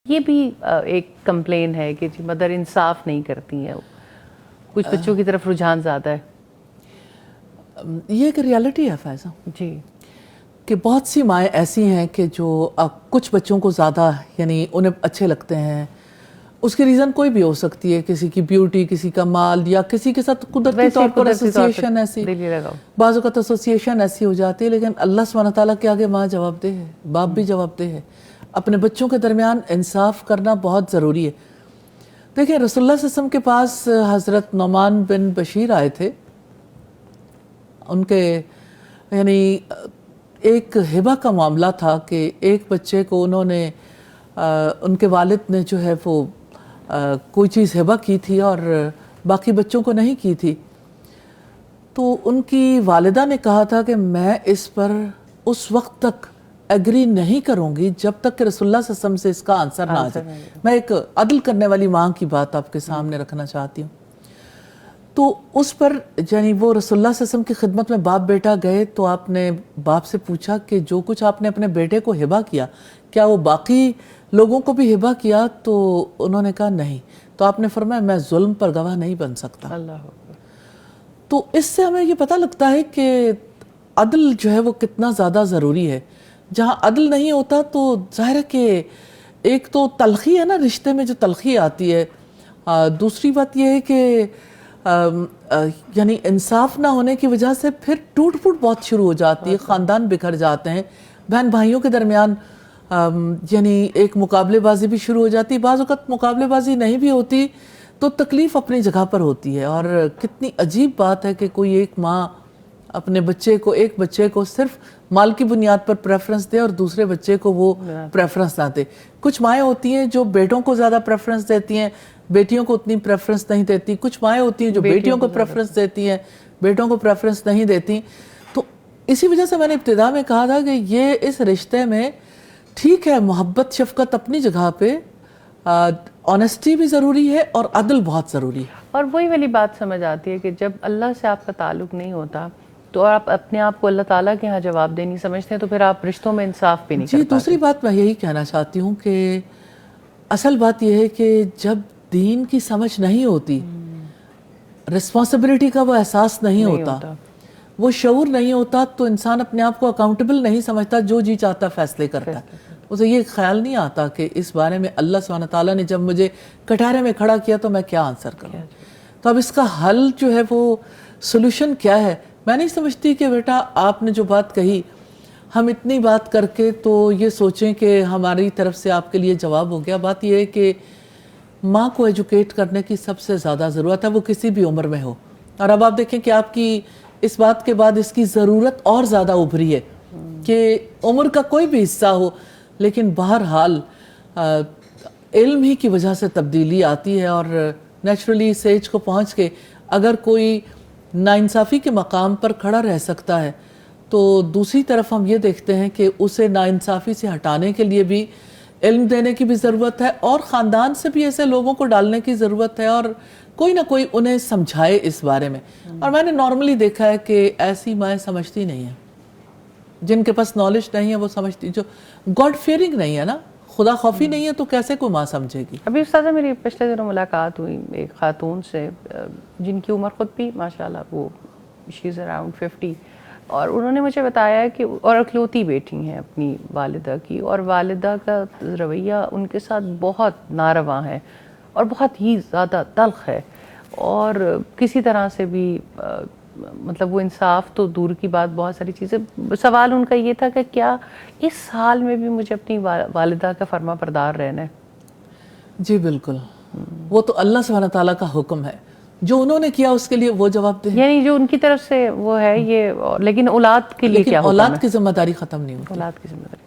یہ بھی ایک کمپلین ہے کہ جی مدر انصاف نہیں کرتی ہیں، کچھ بچوں کی طرف رجحان زیادہ ہے. یہ ایک ریالٹی ہے فائزہ جی کہ بہت سی مائیں ایسی ہیں کہ جو کچھ بچوں کو زیادہ یعنی انہیں اچھے لگتے ہیں. اس کی ریزن کوئی بھی ہو سکتی ہے، کسی کی بیوٹی، کسی کا مال، یا کسی کے ساتھ قدرتی طور پر ایسوسیشن ایسی، بعض اوقات ایسوسیشن ایسی ہو جاتی ہے. لیکن اللہ سبحانہ تعالیٰ کے آگے ماں جواب دہ ہے، باپ بھی جواب دہ ہے. اپنے بچوں کے درمیان انصاف کرنا بہت ضروری ہے. دیکھیں رسول اللہ صلی اللہ علیہ وسلم کے پاس حضرت نعمان بن بشیر آئے تھے. ان کے یعنی ایک ہبہ کا معاملہ تھا کہ ایک بچے کو انہوں نے ان کے والد نے جو ہے وہ کوئی چیز ہبہ کی تھی اور باقی بچوں کو نہیں کی تھی. تو ان کی والدہ نے کہا تھا کہ میں اس پر اس وقت تک ایگری نہیں کروں گی جب تک کہ رسول اللہ صلی اللہ علیہ وسلم سے اس کا آنسر نہ آ جائے. میں ایک عدل کرنے والی ماں کی بات آپ کے سامنے رکھنا چاہتی ہوں. تو اس پر یعنی وہ رسول اللہ صلی اللہ علیہ وسلم کی خدمت میں باپ بیٹا گئے تو آپ نے باپ سے پوچھا کہ جو کچھ آپ نے اپنے بیٹے کو ہبہ کیا کیا وہ باقی لوگوں کو بھی ہبہ کیا؟ تو انہوں نے کہا نہیں. تو آپ نے فرمایا میں ظلم پر گواہ نہیں بن سکتا. تو اس سے ہمیں یہ پتہ لگتا ہے کہ عدل جو ہے وہ کتنا زیادہ ضروری ہے. جہاں عدل نہیں ہوتا تو ظاہر ہے کہ ایک تو تلخی ہے نا، رشتے میں جو تلخی آتی ہے. دوسری بات یہ ہے کہ یعنی انصاف نہ ہونے کی وجہ سے پھر ٹوٹ پھوٹ بہت شروع ہو جاتی ہے، خاندان بکھر جاتے ہیں، بہن بھائیوں کے درمیان یعنی ایک مقابلے بازی بھی شروع ہو جاتی ہے. بعض اوقات مقابلے بازی نہیں بھی ہوتی تو تکلیف اپنی جگہ پر ہوتی ہے. اور کتنی عجیب بات ہے کہ کوئی ایک ماں اپنے ایک بچے کو صرف مال کی بنیاد پر پریفرنس دے اور دوسرے بچے کو وہ پریفرنس نہ دے. کچھ مائیں ہوتی ہیں جو بیٹوں کو زیادہ پریفرنس دیتی ہیں، بیٹیوں کو اتنی پریفرنس نہیں دیتی. کچھ مائیں ہوتی ہیں جو بیٹیوں کو پریفرنس دیتی ہیں، بیٹوں کو پریفرنس نہیں دیتی. تو اسی وجہ سے میں نے ابتدا میں کہا تھا کہ یہ اس رشتے میں ٹھیک ہے محبت شفقت اپنی جگہ پہ، آنیسٹی بھی ضروری ہے اور عدل بہت ضروری ہے. اور وہی والی بات سمجھ آتی ہے کہ جب اللہ سے آپ کا تعلق نہیں ہوتا تو آپ اپنے آپ کو اللہ تعالیٰ کے ہاں جواب دینی سمجھتے ہیں، تو پھر آپ رشتوں میں انصاف بھی نہیں کر پاتے. دوسری بات میں یہی کہنا چاہتی ہوں کہ اصل بات یہ ہے کہ جب دین کی سمجھ نہیں ہوتی، رسپانسبلٹی کا وہ احساس نہیں ہوتا، وہ شعور نہیں ہوتا، تو انسان اپنے آپ کو اکاؤنٹیبل نہیں سمجھتا، جو جی چاہتا فیصلے کرتا ہے. اسے یہ خیال نہیں آتا کہ اس بارے میں اللہ سبحانہ تعالیٰ نے جب مجھے کٹہرے میں کھڑا کیا تو میں کیا آنسر کروں. تو اب اس کا حل جو ہے وہ سولوشن کیا ہے؟ میں نہیں سمجھتی کہ بیٹا آپ نے جو بات کہی ہم اتنی بات کر کے تو یہ سوچیں کہ ہماری طرف سے آپ کے لیے جواب ہو گیا. بات یہ ہے کہ ماں کو ایجوکیٹ کرنے کی سب سے زیادہ ضرورت ہے، وہ کسی بھی عمر میں ہو. اور اب آپ دیکھیں کہ آپ کی اس بات کے بعد اس کی ضرورت اور زیادہ ابھری ہے کہ عمر کا کوئی بھی حصہ ہو لیکن بہرحال علم ہی کی وجہ سے تبدیلی آتی ہے. اور نیچرلی اس ایج کو پہنچ کے اگر کوئی ناانصافی کے مقام پر کھڑا رہ سکتا ہے تو دوسری طرف ہم یہ دیکھتے ہیں کہ اسے ناانصافی سے ہٹانے کے لیے بھی علم دینے کی بھی ضرورت ہے اور خاندان سے بھی ایسے لوگوں کو ڈالنے کی ضرورت ہے اور کوئی نہ کوئی انہیں سمجھائے اس بارے میں. اور میں نے نارملی دیکھا ہے کہ ایسی مائیں سمجھتی نہیں ہیں، جن کے پاس نالج نہیں ہے وہ سمجھتی، جو گاڈ فیئرنگ نہیں ہے نا، خدا خوفی نہیں ہے تو کیسے کوئی ماں سمجھے گی. ابھی استاذہ میری پچھلے دنوں ملاقات ہوئی ایک خاتون سے جن کی عمر خود بھی ماشاءاللہ وہ شی از اراؤنڈ 50، اور انہوں نے مجھے بتایا کہ اور اکلوتی بیٹی ہیں اپنی والدہ کی، اور والدہ کا رویہ ان کے ساتھ بہت ناروا ہے اور بہت ہی زیادہ تلخ ہے، اور کسی طرح سے بھی مطلب وہ انصاف تو دور کی بات، بہت ساری چیزیں. سوال ان کا یہ تھا کہ کیا اس حال میں بھی مجھے اپنی والدہ کا فرما بردار رہنا ہے؟ جی بالکل، وہ تو اللہ سبحانہ تعالیٰ کا حکم ہے، جو انہوں نے کیا اس کے لیے وہ جواب دیں. یعنی جو ان کی طرف سے وہ ہے یہ، لیکن اولاد کے لیے کیا حکم ہے؟ اولاد کی ذمہ داری ختم نہیں ہوتی. اولاد کی ذمہ داری